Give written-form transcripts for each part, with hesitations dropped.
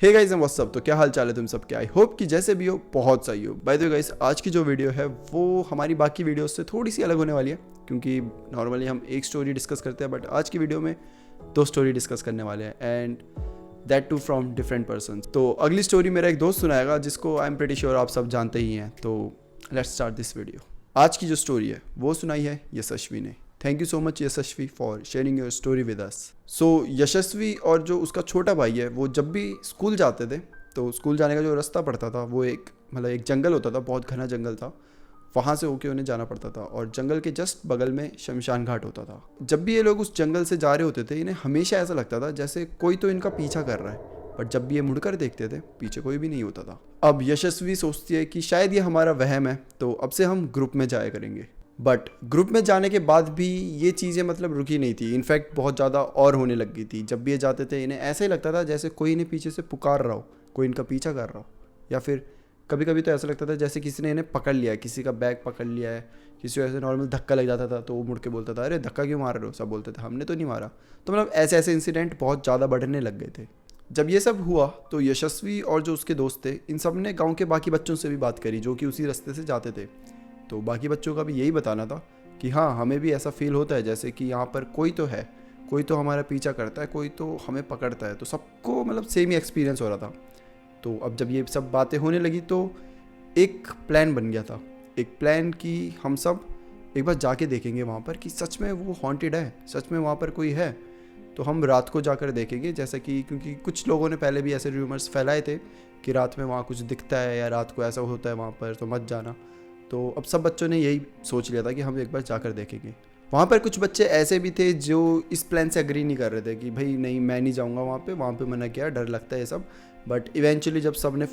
Hey guys and what's up. तो क्या हाल चाल है तुम सबके? आई होप कि जैसे भी हो बहुत सही हो। बाय द वे गाइस, आज की जो वीडियो है वो हमारी बाकी वीडियोस से थोड़ी सी अलग होने वाली है, क्योंकि नॉर्मली हम एक स्टोरी डिस्कस करते हैं, बट आज की वीडियो में दो स्टोरी डिस्कस करने वाले हैं, and that too from different person. तो अगली स्टोरी मेरा एक दोस्त सुनाएगा, जिसको आई एम प्रीटी श्योर आप सब जानते ही हैं। तो लेट्स स्टार्ट दिस वीडियो। आज की जो स्टोरी है वो सुनाई है यशस्वी ने। Thank you so much Yashasvi for sharing your story with us. So Yashasvi और जो उसका छोटा भाई है वो जब भी स्कूल जाते थे तो स्कूल जाने का जो रास्ता पड़ता था वो एक जंगल होता था, बहुत घना जंगल था, वहाँ से होके उन्हें जाना पड़ता था। और जंगल के जस्ट बगल में शमशान घाट होता था। जब भी ये लोग उस जंगल से जा रहे होते थे, इन्हें हमेशा ऐसा लगता था जैसे कोई तो इनका पीछा कर रहा है, बट जब भी ये मुड़कर देखते थे पीछे कोई भी नहीं होता था। अब यशस्वी सोचती है कि शायद ये हमारा वहम है, तो अब से हम ग्रुप में जाया करेंगे। बट ग्रुप में जाने के बाद भी ये चीज़ें रुकी नहीं थी, इनफैक्ट बहुत ज़्यादा और होने लग गई थी। जब भी ये जाते थे इन्हें ऐसा ही लगता था जैसे कोई इन्हें पीछे से पुकार रहा हो, कोई इनका पीछा कर रहा हो, या फिर कभी कभी तो ऐसा लगता था जैसे किसी ने इन्हें पकड़ लिया है, किसी का बैग पकड़ लिया है, किसी को ऐसे नॉर्मल धक्का लग जाता था तो वो मुड़ के बोलता था अरे धक्का क्यों मार रहे हो, सब बोलते थे हमने तो नहीं मारा। तो ऐसे ऐसे इंसिडेंट बहुत ज़्यादा बढ़ने लग गए थे। जब ये सब हुआ तो यशस्वी और जो उसके दोस्त थे इन सब ने गाँव के बाकी बच्चों से भी बात करी जो कि उसी रास्ते से जाते थे। तो बाकी बच्चों का भी यही बताना था कि हाँ, हमें भी ऐसा फील होता है जैसे कि यहाँ पर कोई तो है, कोई तो हमारा पीछा करता है, कोई तो हमें पकड़ता है। तो सबको सेम ही एक्सपीरियंस हो रहा था। तो अब जब ये सब बातें होने लगी तो एक प्लान बन गया था। एक प्लान कि हम सब एक बार जाके देखेंगे वहाँ पर कि सच में वो हॉन्टेड है, सच में वहाँ पर कोई है। तो हम रात को जाकर देखेंगे, जैसे कि क्योंकि कुछ लोगों ने पहले भी ऐसे रूमर्स फैलाए थे कि रात में वहाँ कुछ दिखता है या रात को ऐसा होता है वहाँ पर, तो मत जाना। तो अब सब बच्चों ने यही सोच लिया था कि हम एक बार जाकर देखेंगे। वहाँ पर कुछ बच्चे ऐसे भी थे जो इस प्लान से एग्री नहीं कर रहे थे कि भाई नहीं, मैं नहीं जाऊँगा वहाँ पे मना किया, डर लगता है ये सब। बट इवेंचुअली जब सब ने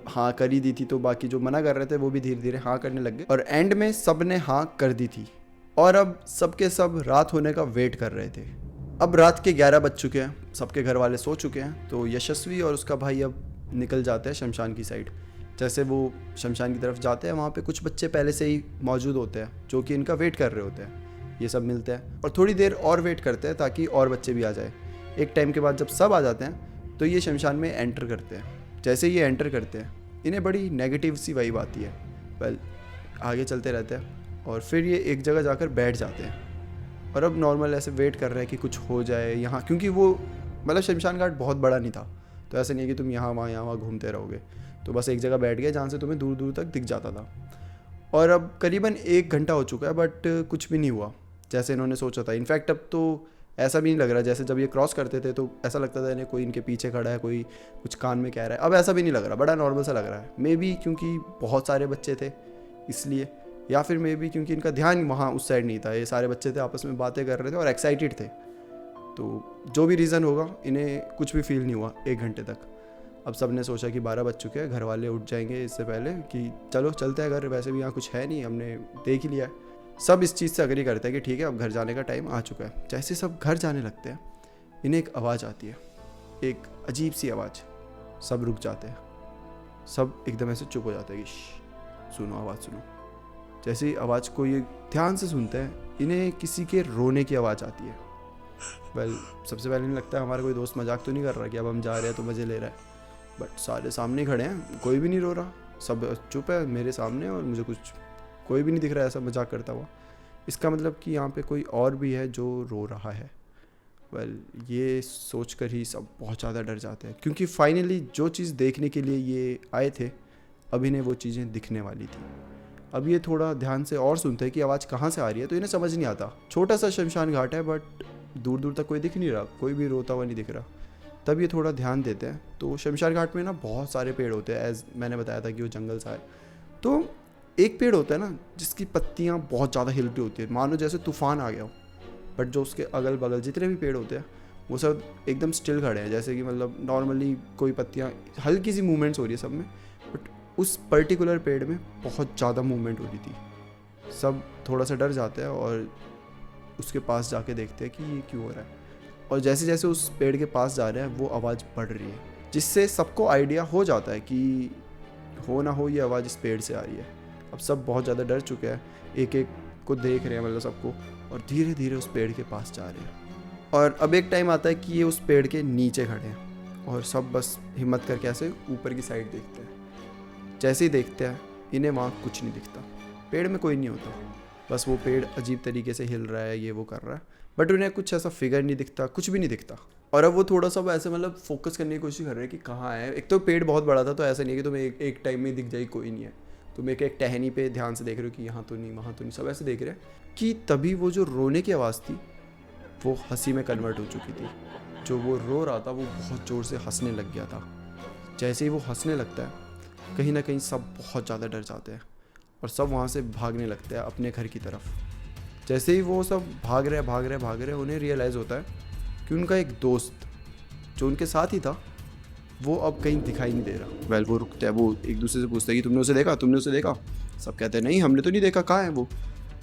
हाँ कर ही दी थी तो बाकी जो मना कर रहे थे वो भी धीरे धीरे हाँ करने लग गए, और एंड में सब ने हाँ कर दी थी। और अब सबके सब रात होने का वेट कर रहे थे। अब रात के 11 बज चुके हैं, सबके घर वाले सो चुके हैं। तो यशस्वी और उसका भाई अब निकल जाते हैं शमशान की साइड। जैसे वो शमशान की तरफ जाते हैं, वहाँ पे कुछ बच्चे पहले से ही मौजूद होते हैं जो कि इनका वेट कर रहे होते हैं। ये सब मिलते हैं और थोड़ी देर और वेट करते हैं ताकि और बच्चे भी आ जाए। एक टाइम के बाद जब सब आ जाते हैं तो ये शमशान में एंटर करते हैं। जैसे ये एंटर करते हैं इन्हें बड़ी नेगेटिव सी वाइब आती है। वेल, आगे चलते रहते हैं और फिर ये एक जगह जाकर बैठ जाते हैं। और अब नॉर्मल ऐसे वेट कर रहे हैं कि कुछ हो जाए यहाँ, क्योंकि वो शमशान घाट बहुत बड़ा नहीं था, तो ऐसा नहीं है कि तुम यहाँ वहाँ घूमते रहोगे। तो बस एक जगह बैठ गए जहाँ से तुम्हें दूर दूर तक दिख जाता था। और अब करीबन 1 घंटा हो चुका है, बट कुछ भी नहीं हुआ जैसे इन्होंने सोचा था। इनफैक्ट अब तो ऐसा भी नहीं लग रहा, जैसे जब ये क्रॉस करते थे तो ऐसा लगता था इन्हें कोई इनके पीछे खड़ा है, कोई कुछ कान में कह रहा है। अब ऐसा भी नहीं लग रहा, बड़ा नॉर्मल सा लग रहा है। मे बी क्योंकि बहुत सारे बच्चे थे इसलिए, या फिर मे बी क्योंकि इनका ध्यान वहाँ उस साइड नहीं था। ये सारे बच्चे थे, आपस में बातें कर रहे थे और एक्साइटेड थे। तो जो भी रीज़न होगा, इन्हें कुछ भी फील नहीं हुआ 1 घंटे तक। अब सब ने सोचा कि 12 बज चुके हैं, घर वाले उठ जाएंगे इससे पहले कि चलो चलते हैं घर, वैसे भी यहाँ कुछ है नहीं, हमने देख ही लिया है। सब इस चीज़ से अग्री करते हैं कि ठीक है अब घर जाने का टाइम आ चुका है। जैसे सब घर जाने लगते हैं इन्हें एक आवाज़ आती है, एक अजीब सी आवाज़। सब रुक जाते हैं, सब एकदम ऐसे चुप हो जाते हैं कि सुनो आवाज़ सुनो। जैसे आवाज़ को ये ध्यान से सुनते हैं, इन्हें किसी के रोने की आवाज़ आती है। वेल, सबसे पहले इन्हें लगता है हमारा कोई दोस्त मजाक तो नहीं कर रहा कि अब हम जा रहे हैं तो मज़े ले रहा है। बट सारे सामने खड़े हैं, कोई भी नहीं रो रहा, सब चुप है मेरे सामने और मुझे कोई भी नहीं दिख रहा है ऐसा मजाक करता हुआ। इसका मतलब कि यहाँ पे कोई और भी है जो रो रहा है। वेल, ये सोचकर ही सब बहुत ज़्यादा डर जाते हैं, क्योंकि फाइनली जो चीज़ देखने के लिए ये आए थे अब इन्हें वो चीज़ें दिखने वाली थी। अब ये थोड़ा ध्यान से और सुनते हैं कि आवाज़ कहाँ से आ रही है, तो इन्हें समझ नहीं आता। छोटा सा शमशान घाट है, बट दूर दूर तक कोई दिख नहीं रहा, कोई भी रोता हुआ नहीं दिख रहा। तब ये थोड़ा ध्यान देते हैं तो शमशान घाट में बहुत सारे पेड़ होते हैं, एज मैंने बताया था कि वो जंगल सा है। तो एक पेड़ होता है ना जिसकी पत्तियाँ बहुत ज़्यादा हिल रही होती है, मानो जैसे तूफान आ गया हो। बट जो उसके अगल बगल जितने भी पेड़ होते हैं वो सब एकदम स्टिल खड़े हैं, जैसे कि नॉर्मली कोई पत्तियाँ हल्की सी मूवमेंट्स हो रही है सब में, बट उस पर्टिकुलर पेड़ में बहुत ज़्यादा मूवमेंट हो रही थी। सब थोड़ा सा डर जाते हैं और उसके पास जाके देखते हैं कि ये क्यों हो रहा है। और जैसे जैसे उस पेड़ के पास जा रहे हैं वो आवाज़ बढ़ रही है, जिससे सबको आइडिया हो जाता है कि हो ना हो ये आवाज़ इस पेड़ से आ रही है। अब सब बहुत ज़्यादा डर चुके हैं, एक एक को देख रहे हैं सबको, और धीरे धीरे उस पेड़ के पास जा रहे हैं। और अब एक टाइम आता है कि ये उस पेड़ के नीचे खड़े हैं और सब बस हिम्मत करके ऐसे ऊपर की साइड देखते हैं। जैसे ही देखते हैं इन्हें वहाँ कुछ नहीं दिखता, पेड़ में कोई नहीं होता, बस वो पेड़ अजीब तरीके से हिल रहा है, ये वो कर रहा है, बट उन्हें कुछ ऐसा फिगर नहीं दिखता, कुछ भी नहीं दिखता। और अब वो थोड़ा सा ऐसे मतलब फोकस करने की कोशिश कर रहे हैं कि कहाँ है। एक तो पेड़ बहुत बड़ा था, तो ऐसा नहीं है कि तुम्हें एक टाइम में दिख जाए कोई नहीं है, तुम एक टहनी पे ध्यान से देख रहे हो कि यहाँ तो नहीं वहाँ तो नहीं, सब ऐसे देख रहे हैं कि तभी वो जो रोने की आवाज़ थी वो हंसी में कन्वर्ट हो चुकी थी। जो वो रो रहा था वो बहुत ज़ोर से हंसने लग गया था। जैसे ही वो हंसने लगता है कहीं ना कहीं सब बहुत ज़्यादा डर जाते हैं और सब वहाँ से भागने लगते हैं अपने घर की तरफ। जैसे ही वो सब भाग रहे उन्हें रियलाइज़ होता है कि उनका एक दोस्त जो उनके साथ ही था वो अब कहीं दिखाई नहीं दे रहा। वेल वो रुकता है, वो एक दूसरे से पूछता है कि तुमने उसे देखा। सब कहते हैं नहीं हमने तो नहीं देखा, कहाँ है वो।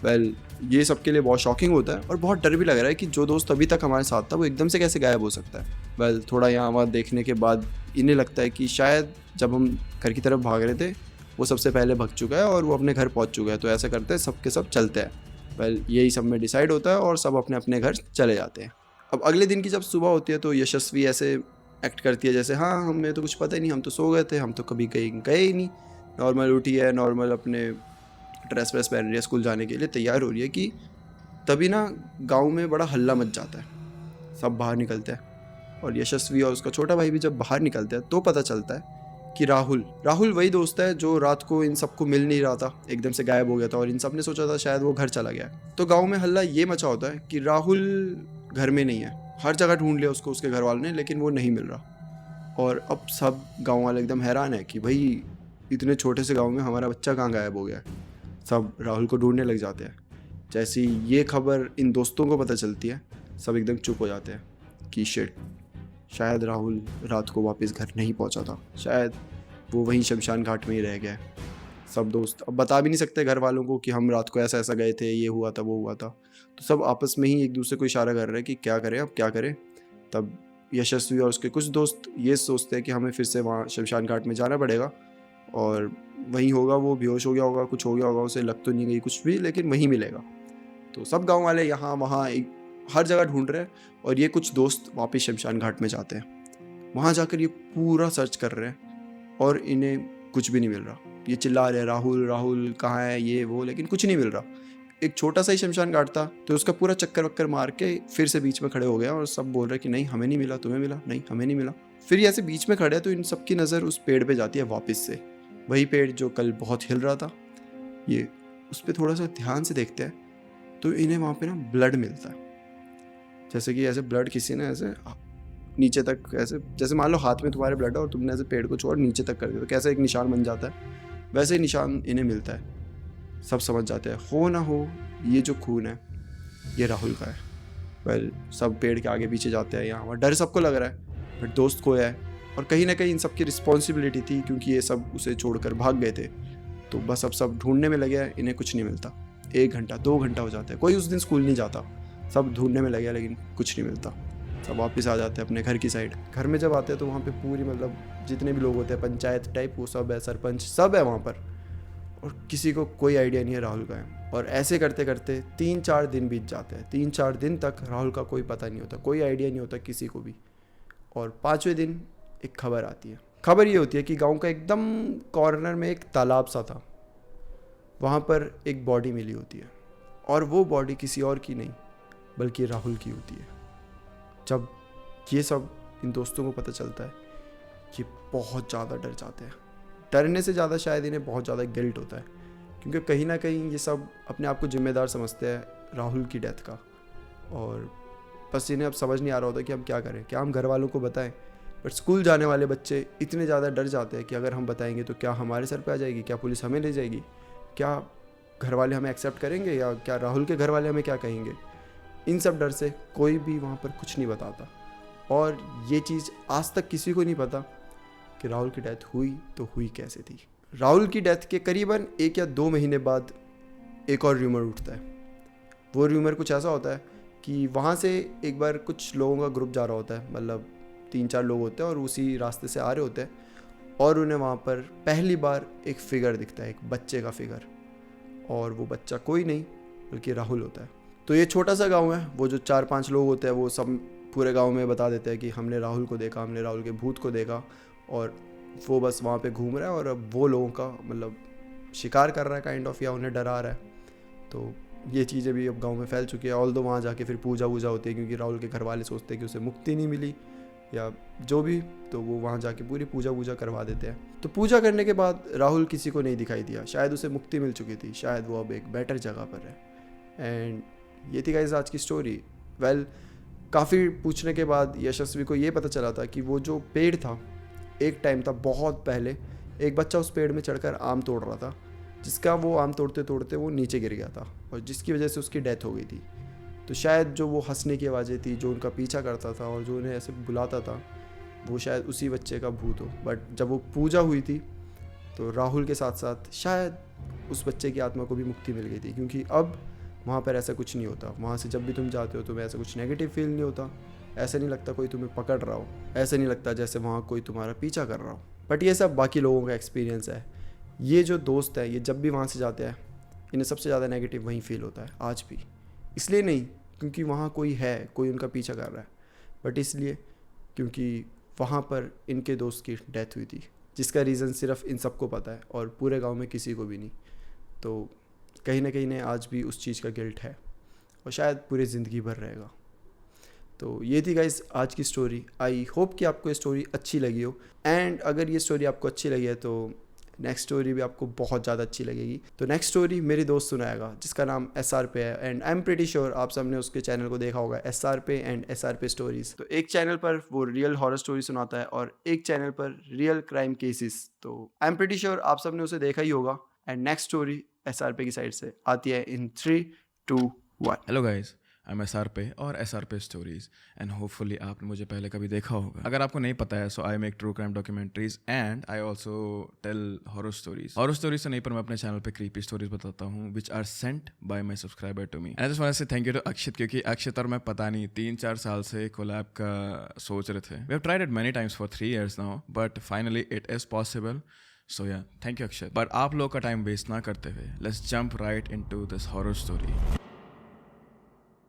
वेल ये सबके लिए बहुत शॉकिंग होता है और बहुत डर भी लग रहा है कि जो दोस्त अभी तक हमारे साथ था वो एकदम से कैसे गायब हो सकता है। वेल थोड़ा यहाँ वहाँ देखने के बाद इन्हें लगता है कि शायद जब हम घर की तरफ भाग रहे थे वो सबसे पहले भाग चुका है और वो अपने घर पहुँच चुका है, तो ऐसा करते हैं सब के सब चलते हैं। वेल यही सब में डिसाइड होता है और सब अपने अपने घर चले जाते हैं। अब अगले दिन की जब सुबह होती है तो यशस्वी ऐसे एक्ट करती है जैसे हाँ हमें तो कुछ पता ही नहीं, हम तो सो गए थे, हम तो कभी कहीं गए ही नहीं। नॉर्मल उठी है, नॉर्मल अपने ड्रेस व्रेस पहन रही है, स्कूल जाने के लिए तैयार हो रही है कि तभी ना गांव में बड़ा हल्ला मच जाता है। सब बाहर निकलते हैं और यशस्वी और उसका छोटा भाई भी जब बाहर निकलते हैं तो पता चलता है कि राहुल वही दोस्त है जो रात को इन सबको मिल नहीं रहा था, एकदम से गायब हो गया था और इन सब ने सोचा था शायद वो घर चला गया। तो गाँव में हल्ला ये मचा होता है कि राहुल घर में नहीं है। हर जगह ढूंढ लिया उसको उसके घर वालों ने, लेकिन वो नहीं मिल रहा। और अब सब गाँव वाले एकदम हैरान है कि भाई इतने छोटे से गाँव में हमारा बच्चा कहाँ गायब हो गया है। सब राहुल को ढूंढने लग जाते हैं। जैसे ही ये खबर इन दोस्तों को पता चलती है सब एकदम चुप हो जाते हैं कि शिट, शायद राहुल रात को वापस घर नहीं पहुंचा था, शायद वो वहीं शमशान घाट में ही रह गया है। सब दोस्त अब बता भी नहीं सकते घर वालों को कि हम रात को ऐसा ऐसा गए थे, ये हुआ था वो हुआ था। तो सब आपस में ही एक दूसरे को इशारा कर रहे हैं कि क्या करें अब क्या करें। तब यशस्वी और उसके कुछ दोस्त ये सोचते हैं कि हमें फिर से वहाँ शमशान घाट में जाना पड़ेगा और वहीं होगा, वो बेहोश हो गया होगा, कुछ हो गया होगा, उसे लग तो नहीं गई कुछ भी, लेकिन वहीं मिलेगा। तो सब गांव वाले यहाँ वहाँ हर जगह ढूंढ रहे हैं और ये कुछ दोस्त वापस शमशान घाट में जाते हैं। वहाँ जाकर ये पूरा सर्च कर रहे हैं और इन्हें कुछ भी नहीं मिल रहा। ये चिल्ला रहे राहुल राहुल कहाँ है ये वो, लेकिन कुछ नहीं मिल रहा। एक छोटा सा ही शमशान घाट था तो उसका पूरा चक्कर वक्कर मार के फिर से बीच में खड़े हो गया और सब बोल रहे कि नहीं हमें नहीं मिला, तुम्हें मिला, नहीं हमें नहीं मिला। फिर ये ऐसे बीच में खड़े तो इन सबकी नज़र उस पेड़ पे जाती है वापस से, वही पेड़ जो कल बहुत हिल रहा था। ये उस पर थोड़ा सा ध्यान से देखते हैं तो इन्हें वहाँ पे ना ब्लड मिलता है। जैसे कि ऐसे ब्लड किसी ने ऐसे नीचे तक ऐसे, जैसे मान लो हाथ में तुम्हारे ब्लड है और तुमने ऐसे पेड़ को छोड़ नीचे तक कर दिया तो कैसे एक निशान बन जाता है, वैसे ही निशान इन्हें मिलता है। सब समझ जाते हैं हो ना हो ये जो खून है ये राहुल का है। वेल सब पेड़ के आगे पीछे जाते हैं, यहाँ डर सबको लग रहा है बट दोस्त खोया है और कहीं ना कहीं इन सबकी रिस्पॉन्सिबिलिटी थी क्योंकि ये सब उसे छोड़कर भाग गए थे। तो बस अब सब ढूंढने में लगे हैं, इन्हें कुछ नहीं मिलता। 1 घंटा 2 घंटा हो जाता है, कोई उस दिन स्कूल नहीं जाता, सब ढूंढने में लगे लेकिन कुछ नहीं मिलता। सब वापस आ जाते हैं अपने घर की साइड। घर में जब आते हैं तो वहाँ पे पूरी मतलब जितने भी लोग होते हैं पंचायत टाइप वो सब है, सरपंच सब है वहाँ पर और किसी को कोई आइडिया नहीं है राहुल का है। और ऐसे करते करते 3-4 दिन बीत जाते हैं। 3-4 दिन तक राहुल का कोई पता नहीं होता, कोई आइडिया नहीं होता किसी को भी। और 5वें दिन एक खबर आती है। खबर ये होती है कि गांव का एकदम कॉर्नर में एक तालाब सा था, वहाँ पर एक बॉडी मिली होती है और वो बॉडी किसी और की नहीं बल्कि राहुल की होती है। जब ये सब इन दोस्तों को पता चलता है ये बहुत ज़्यादा डर जाते हैं। डरने से ज़्यादा शायद इन्हें बहुत ज़्यादा गिल्ट होता है क्योंकि कहीं ना कहीं ये सब अपने आप को जिम्मेदार समझते हैं राहुल की डेथ का। और बस इन्हें अब समझ नहीं आ रहा होता कि हम क्या करें, क्या हम घर वालों को बताएं। बट स्कूल जाने वाले बच्चे इतने ज़्यादा डर जाते हैं कि अगर हम बताएंगे तो क्या हमारे सर पे आ जाएगी, क्या पुलिस हमें ले जाएगी, क्या घर वाले हमें एक्सेप्ट करेंगे या क्या राहुल के घर वाले हमें क्या कहेंगे। इन सब डर से कोई भी वहाँ पर कुछ नहीं बताता। और ये चीज़ आज तक किसी को नहीं पता कि राहुल की डेथ हुई तो हुई कैसे थी। राहुल की डेथ के करीबन 1 या 2 महीने बाद एक और र्यूमर उठता है। वो र्यूमर कुछ ऐसा होता है कि वहाँ से एक बार कुछ लोगों का ग्रुप जा रहा होता है, मतलब 3-4 लोग होते हैं और उसी रास्ते से आ रहे होते हैं और उन्हें वहाँ पर पहली बार एक फिगर दिखता है, एक बच्चे का फिगर। और वो बच्चा कोई नहीं बल्कि राहुल होता है। तो ये छोटा सा गांव है, वो जो 4-5 लोग होते हैं वो सब पूरे गांव में बता देते हैं कि हमने राहुल को देखा, हमने राहुल के भूत को देखा, और वो बस वहाँ पे घूम रहा है और अब वो लोगों का मतलब शिकार कर रहा है काइंड ऑफ, या उन्हें डरा रहा है। तो ये चीज़ें भी अब गांव में फैल चुकी है। ऑल्दो वहाँ जाके फिर पूजा वूजा होती है, क्योंकि राहुल के घर वाले सोचते हैं कि उसे मुक्ति नहीं मिली या जो भी, तो वो वहाँ जाके पूरी पूजा वूजा करवा देते हैं। तो पूजा करने के बाद राहुल किसी को नहीं दिखाई दिया, शायद उसे मुक्ति मिल चुकी थी, शायद वो अब एक बेटर जगह पर है। एंड ये थी गाइस आज की स्टोरी। वेल, काफ़ी पूछने के बाद यशस्वी को ये पता चला था कि वो जो पेड़ था, एक टाइम था बहुत पहले, एक बच्चा उस पेड़ में चढ़कर आम तोड़ रहा था, जिसका वो आम तोड़ते तोड़ते वो नीचे गिर गया था और जिसकी वजह से उसकी डेथ हो गई थी। तो शायद जो वो हंसने की आवाज़ें थी, जो उनका पीछा करता था और जो उन्हें ऐसे बुलाता था, वो शायद उसी बच्चे का भूत हो। बट जब वो पूजा हुई थी तो राहुल के साथ साथ शायद उस बच्चे की आत्मा को भी मुक्ति मिल गई थी, क्योंकि अब वहाँ पर ऐसा कुछ नहीं होता। वहाँ से जब भी तुम जाते हो तुम्हें ऐसा कुछ नेगेटिव फील नहीं होता, ऐसा नहीं लगता कोई तुम्हें पकड़ रहा हो, ऐसा नहीं लगता जैसे वहाँ कोई तुम्हारा पीछा कर रहा हो। बट ये सब बाकी लोगों का एक्सपीरियंस है। ये जो दोस्त है, ये जब भी वहाँ से जाते हैं, इन्हें सबसे ज़्यादा नेगेटिव वहीं फील होता है आज भी। इसलिए नहीं क्योंकि वहाँ कोई है, कोई उनका पीछा कर रहा है, बट इसलिए क्योंकि वहाँ पर इनके दोस्त की डेथ हुई थी, जिसका रीज़न सिर्फ इन सबको पता है और पूरे गांव में किसी को भी नहीं। तो कहीं ना कहीं आज भी उस चीज़ का गिल्ट है और शायद पूरी ज़िंदगी भर रहेगा। तो ये थी गाइस आज की स्टोरी। आई होप कि आपको ये स्टोरी अच्छी लगी हो। एंड अगर ये स्टोरी आपको अच्छी लगी है तो नेक्स्ट स्टोरी भी आपको बहुत ज़्यादा अच्छी लगेगी। तो नेक्स्ट स्टोरी मेरी दोस्त सुनाएगा, जिसका नाम SR पे है। And I am pretty sure आप सबने उसके चैनल को देखा होगा, SR पे एंड SR पे स्टोरीज। तो एक चैनल पर वो रियल हॉरर स्टोरी सुनाता है और एक चैनल पर रियल क्राइम केसेस। तो आई एम प्रीटी श्योर आप सबने उसे देखा ही होगा। एंड नेक्स्ट स्टोरी SR पे की साइड से आती है इन 3, 2, 1। Hello guys, I am SR पे और SR पे स्टोरीज एंड होपफुली आपने मुझे पहले कभी देखा होगा। अगर आपको नहीं पता है, so I make true crime documentaries and I also tell horror stories. Horror stories से नहीं, पर मैं अपने चैनल पे क्रीपी स्टोरीज बताता हूँ which are sent by my subscriber to me. And I just want to say thank you to Akshit, क्योंकि अक्षित और मैं पता नहीं 3-4 साल से कोलैब का सोच रहे थे। We have tried it many times for 3 years now, but finally it is possible. So yeah, thank you Akshit. But आप लोग का टाइम वेस्ट ना करते हुए let's jump right into this horror story.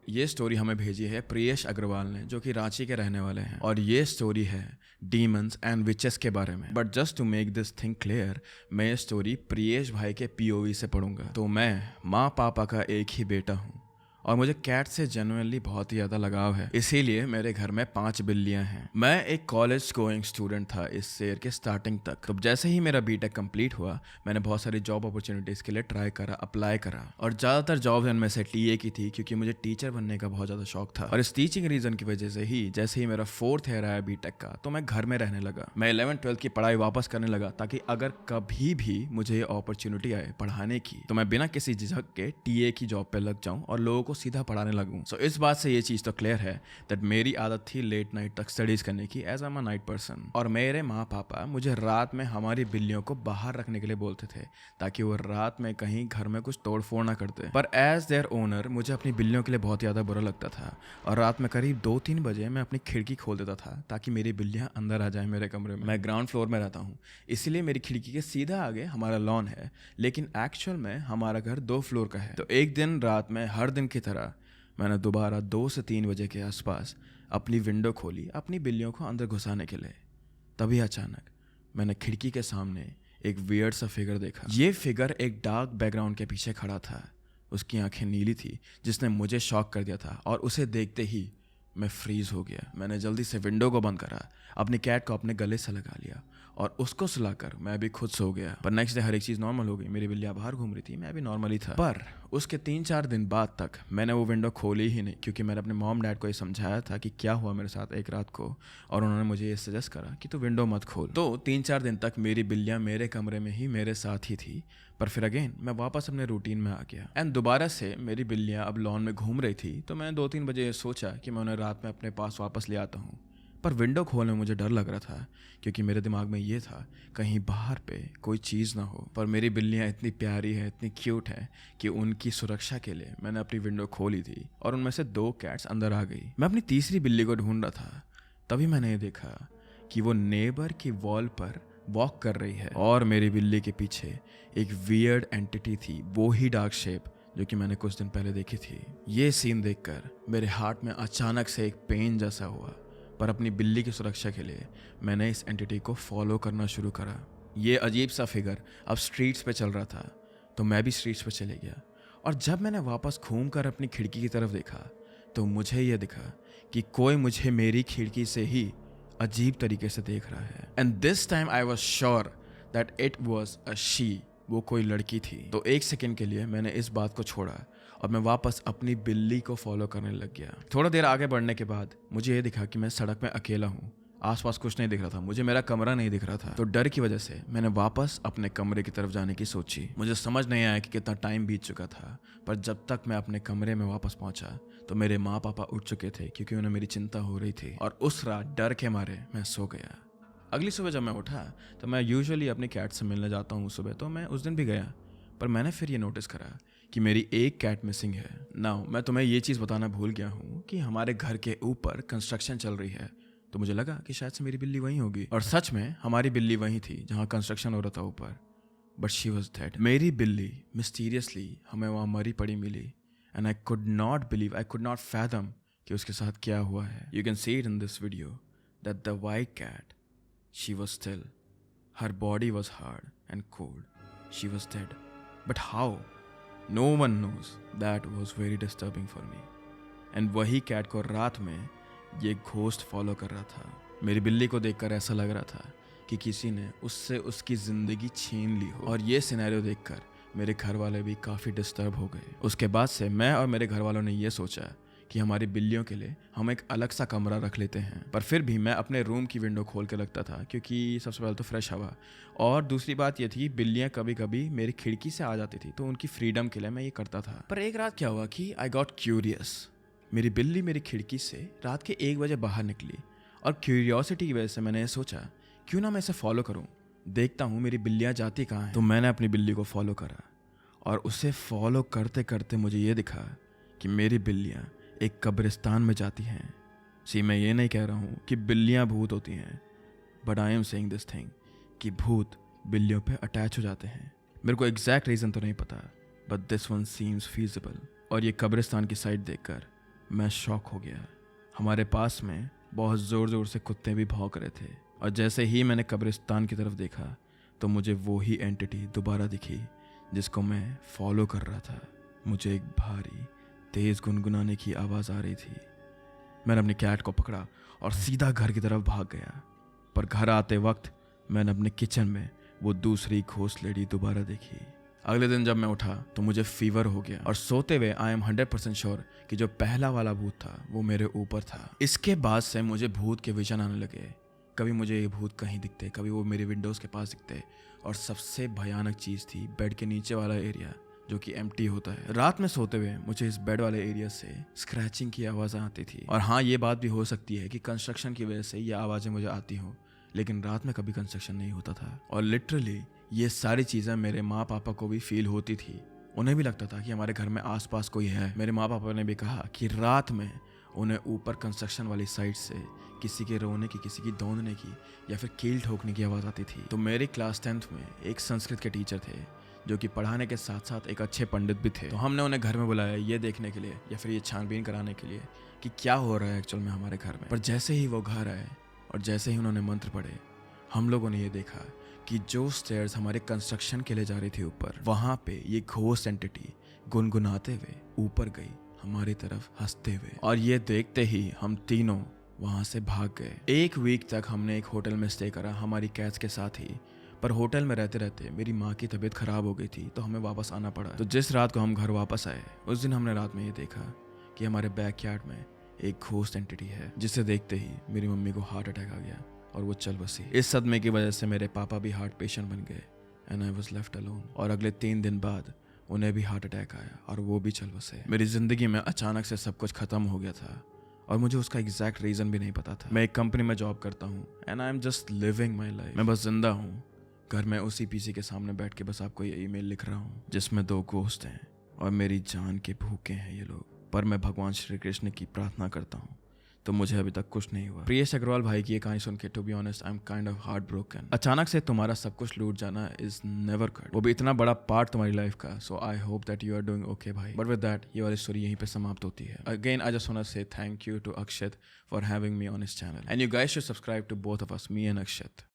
ये स्टोरी हमें भेजी है प्रियेश अग्रवाल ने, जो कि रांची के रहने वाले हैं, और ये स्टोरी है डीमंस एंड विचेस के बारे में। But just to make this thing clear, मैं ये स्टोरी प्रियेश भाई के POV से पढ़ूंगा। तो मैं माँ पापा का एक ही बेटा हूँ और मुझे कैट से जेन्युइनली बहुत ही ज़्यादा लगाव है, इसीलिए मेरे घर में 5 बिल्लियाँ हैं। मैं एक कॉलेज गोइंग स्टूडेंट था इस ईयर के स्टार्टिंग तक। तो जैसे ही मेरा BTech कंप्लीट हुआ, मैंने बहुत सारी जॉब अपॉर्चुनिटीज़ के लिए ट्राई करा, अप्लाई करा, और ज़्यादातर जॉब इनमें से TA की थी, क्योंकि मुझे टीचर बनने का बहुत ज़्यादा शौक था। और इस टीचिंग रीज़न की वजह से ही जैसे ही मेरा 4th ईयर आया BTech का, तो मैं घर में रहने लगा। मैं 11th-12th की पढ़ाई वापस करने लगा, ताकि अगर कभी भी मुझे ये अपॉर्चुनिटी आए पढ़ाने की, तो मैं बिना किसी झिझक के TA की जॉब पे लग जाऊँ और लोगों को सीधा पढ़ाने लगूँ। सो इस बात से ये चीज़ तो क्लियर है दैट मेरी आदत थी लेट नाइट तक स्टडीज करने की, as I am a night person. और मेरे माँ पापा मुझे रात में हमारी बिल्लियों को बाहर रखने के लिए बोलते थे, ताकि वो रात में कहीं घर में कुछ तोड़ फोड़ ना करते। पर एज देयर ओनर मुझे अपनी बिल्लियों के लिए बहुत ज़्यादा बुरा लगता था, और रात में करीब 2-3 बजे मैं अपनी खिड़की खोल देता था ताकि मेरी बिल्लियाँ अंदर आ जाए मेरे कमरे में। मैं ग्राउंड फ्लोर में रहता हूँ, इसीलिए मेरी खिड़की के सीधा आगे हमारा लॉन है, लेकिन एक्चुअल में हमारा घर 2 फ्लोर का है। तो एक दिन रात में हर दिन की तरह मैंने दोबारा 2 से 3 बजे के आसपास अपनी विंडो खोली अपनी बिल्लियों को अंदर घुसाने के लिए। तभी अचानक मैंने खिड़की के सामने एक वियर्ड सा फिगर देखा। ये फिगर एक डार्क बैकग्राउंड के पीछे खड़ा था। उसकी आंखें नीली थी, जिसने मुझे शॉक कर दिया था, और उसे देखते ही मैं फ्रीज हो गया। मैंने जल्दी से विंडो को बंद करा, अपनी कैट को अपने गले से लगा लिया और उसको सुलाकर मैं भी खुद सो गया। पर नेक्स्ट डे हर एक चीज़ नॉर्मल हो गई। मेरी बिल्लियाँ बाहर घूम रही थी, मैं भी नॉर्मल ही था। पर उसके 3-4 दिन बाद तक मैंने वो विंडो खोली ही नहीं, क्योंकि मैंने अपने मॉम डैड को ये समझाया था कि क्या हुआ मेरे साथ एक रात को, और उन्होंने मुझे ये सजेस्ट करा कि तू विंडो मत खोल। तो 3-4 दिन तक मेरी बिल्लियाँ मेरे कमरे में ही मेरे साथ ही थी। पर फिर अगेन मैं वापस अपने रूटीन में आ गया, एंड दोबारा से मेरी बिल्लियाँ अब लॉन में घूम रही थी। तो मैंने 2-3 बजे सोचा कि मैं उन्हें रात में अपने पास वापस ले आता हूँ। पर विंडो खोलने में मुझे डर लग रहा था, क्योंकि मेरे दिमाग में ये था कहीं बाहर पे कोई चीज़ ना हो। पर मेरी बिल्लियाँ इतनी प्यारी है, इतनी क्यूट है, कि उनकी सुरक्षा के लिए मैंने अपनी विंडो खोली थी और उनमें से 2 कैट्स अंदर आ गई। मैं अपनी तीसरी बिल्ली को ढूंढ रहा था, तभी मैंने ये देखा कि वो नेबर की वॉल पर वॉक कर रही है, और मेरी बिल्ली के पीछे एक वियर्ड एंटिटी थी, वो ही डार्क शेप जो कि मैंने कुछ दिन पहले देखी थी। ये सीन देखकर मेरे हार्ट में अचानक से एक पेन जैसा हुआ, पर अपनी बिल्ली की सुरक्षा के लिए मैंने इस एंटिटी को फॉलो करना शुरू करा। ये अजीब सा फिगर अब स्ट्रीट्स पे चल रहा था, तो मैं भी स्ट्रीट्स पे चले गया। और जब मैंने वापस घूमकर अपनी खिड़की की तरफ देखा तो मुझे यह दिखा कि कोई मुझे मेरी खिड़की से ही अजीब तरीके से देख रहा है। And this time I was sure that it was a she, वो कोई लड़की थी। तो एक सेकंड के लिए मैंने इस बात को छोड़ा और मैं वापस अपनी बिल्ली को फॉलो करने लग गया। थोड़ा देर आगे बढ़ने के बाद मुझे ये दिखा कि मैं सड़क में अकेला हूँ, आसपास कुछ नहीं दिख रहा था, मुझे मेरा कमरा नहीं दिख रहा था। तो डर की वजह से मैंने वापस अपने कमरे की तरफ जाने की सोची। मुझे समझ नहीं आया कि कितना टाइम बीत चुका था, पर जब तक मैं अपने कमरे में वापस पहुंचा तो मेरे माँ पापा उठ चुके थे, क्योंकि उन्हें मेरी चिंता हो रही थी। और उस रात डर के मारे मैं सो गया। अगली सुबह जब मैं उठा तो मैं यूजुअली अपनी कैट से मिलने जाता हूँ सुबह, तो मैं उस दिन भी गया, पर मैंने फिर ये नोटिस करा कि मेरी एक कैट मिसिंग है। नाउ मैं तुम्हें ये चीज़ बताना भूल गया हूँ कि हमारे घर के ऊपर कंस्ट्रक्शन चल रही है, तो मुझे लगा कि शायद से मेरी बिल्ली वहीं होगी। और सच में हमारी बिल्ली वहीं थी जहाँ कंस्ट्रक्शन हो रहा था ऊपर, बट शी वॉज डेड। मेरी बिल्ली मिस्टीरियसली हमें वहाँ मरी पड़ी मिली, and I could not believe, I could not fathom कि उसके साथ क्या हुआ है। You can see it in this video that the white cat, she was still, her body was hard and cold, she was dead, but how, no one knows. That was very disturbing for me. And वही cat को रात में ये ghost follow कर रहा था। मेरी बिल्ली को देखकर ऐसा लग रहा था कि किसी ने उससे उसकी ज़िंदगी छीन ली हो। और ये सिनेरियो देखकर मेरे घर वाले भी काफ़ी डिस्टर्ब हो गए। उसके बाद से मैं और मेरे घर वालों ने ये सोचा कि हमारी बिल्लियों के लिए हम एक अलग सा कमरा रख लेते हैं। पर फिर भी मैं अपने रूम की विंडो खोल के रखता था, क्योंकि सबसे पहले तो फ्रेश हवा, और दूसरी बात ये थी बिल्लियाँ कभी कभी मेरी खिड़की से आ जाती थी, तो उनकी फ्रीडम के लिए मैं ये करता था। पर एक रात क्या हुआ कि आई गॉट क्यूरियस। मेरी बिल्ली मेरी खिड़की से रात के 1 बजे बाहर निकली, और क्यूरियोसिटी की वजह से मैंने सोचा क्यों ना मैं इसे फॉलो करूं, देखता हूं मेरी बिल्लियां जाती कहाँ हैं। तो मैंने अपनी बिल्ली को फॉलो करा, और उसे फॉलो करते करते मुझे ये दिखा कि मेरी बिल्लियां एक कब्रिस्तान में जाती हैं। मैं ये नहीं कह रहा हूँ कि बिल्लियाँ भूत होती हैं, but I am saying this thing कि भूत बिल्लियों पे अटैच हो जाते हैं। मेरे को एग्जैक्ट रीज़न तो नहीं पता, but this one seems feasible. और ये कब्रिस्तान की साइड देखकर मैं शॉक हो गया। हमारे पास में बहुत ज़ोर ज़ोर से कुत्ते भी भौंक रहे थे, और जैसे ही मैंने कब्रिस्तान की तरफ देखा तो मुझे वो ही एंटिटी दोबारा दिखी जिसको मैं फॉलो कर रहा था। मुझे एक भारी तेज़ गुनगुनाने की आवाज़ आ रही थी। मैंने अपनी कैट को पकड़ा और सीधा घर की तरफ भाग गया, पर घर आते वक्त मैंने अपने किचन में वो दूसरी घोस्ट लेडी दोबारा देखी। अगले दिन जब मैं उठा तो मुझे फीवर हो गया, और सोते हुए आई एम 100% श्योर कि जो पहला वाला भूत था वो मेरे ऊपर था। इसके बाद से मुझे भूत के विजन आने लगे। कभी मुझे ये भूत कहीं दिखते, कभी वो मेरे विंडोज़ के पास दिखते, और सबसे भयानक चीज़ थी बेड के नीचे वाला एरिया जो कि एम्प्टी होता है। रात में सोते हुए मुझे इस बेड वाले एरिया से स्क्रैचिंग की आवाज़ आती थी। और हाँ, ये बात भी हो सकती है कि कंस्ट्रक्शन की वजह से ये आवाज़ें मुझे आती हों, लेकिन रात में कभी कंस्ट्रक्शन नहीं होता था। और लिटरली ये सारी चीज़ें मेरे माँ पापा को भी फील होती थी। उन्हें भी लगता था कि हमारे घर में आसपास कोई है। मेरे माँ पापा ने भी कहा कि रात में उन्हें ऊपर कंस्ट्रक्शन वाली साइड से किसी के रोने की, किसी की दौड़ने की, या फिर कील ठोकने की आवाज़ आती थी। तो मेरी क्लास 10th में एक संस्कृत के टीचर थे जो कि पढ़ाने के साथ साथ एक अच्छे पंडित भी थे। तो हमने उन्हें घर में बुलाया ये देखने के लिए, या फिर ये छानबीन कराने के लिए कि क्या हो रहा है एक्चुअल में हमारे घर में। पर जैसे ही वो घर आए और जैसे ही उन्होंने मंत्र पढ़े, हम लोगों ने ये देखा कि जो स्टेयर्स हमारे कंस्ट्रक्शन के लिए जा रही थी ऊपर, वहाँ पे ये घोस्ट एंटिटी गुनगुनाते हुए ऊपर गई हमारी तरफ हंसते हुए। और ये देखते ही हम तीनों वहाँ से भाग गए। 1 वीक तक हमने एक होटल में स्टे करा हमारी कैट्स के साथ ही, पर होटल में रहते रहते मेरी माँ की तबीयत खराब हो गई थी, तो हमें वापस आना पड़ा। तो जिस रात को हम घर वापस आए, उस दिन हमने रात में ये देखा कि हमारे बैकयार्ड में एक घोस्ट एंटिटी है, जिसे देखते ही मेरी मम्मी को हार्ट अटैक आ गया और वो चल बसी। इस सदमे की वजह से मेरे पापा भी हार्ट पेशेंट बन गए, and I was left alone. और अगले 3 दिन बाद उन्हें भी हार्ट अटैक आया और वो भी चल बसे। मेरी ज़िंदगी में अचानक से सब कुछ ख़त्म हो गया था, और मुझे उसका एग्जैक्ट रीज़न भी नहीं पता था। मैं एक कंपनी में जॉब करता हूँ, and I am just living my life. मैं बस जिंदा हूँ। घर में उसी पीसी के सामने बैठ के बस आपको ये ईमेल लिख रहा हूँ, जिसमें 2 घोस्ट हैं और मेरी जान के भूखे हैं ये लोग। पर मैं भगवान श्री कृष्ण की प्रार्थना करता हूँ तो मुझे अभी तक कुछ नहीं हुआ। प्रियेश अग्रवाल भाई की ये कहानी सुन के to be honest I am kind of heart broken. अचानक से तुम्हारा सब कुछ लूट जाना इज नेवर गुड, वो भी इतना बड़ा पार्ट तुम्हारी लाइफ का। So I hope that you are doing okay भाई। बट विद दैट ये वाली स्टोरी यहीं पे समाप्त होती है। Again I just want to say thank you to Akshat for having me on his channel and you guys should subscribe to both of us, me and Akshat.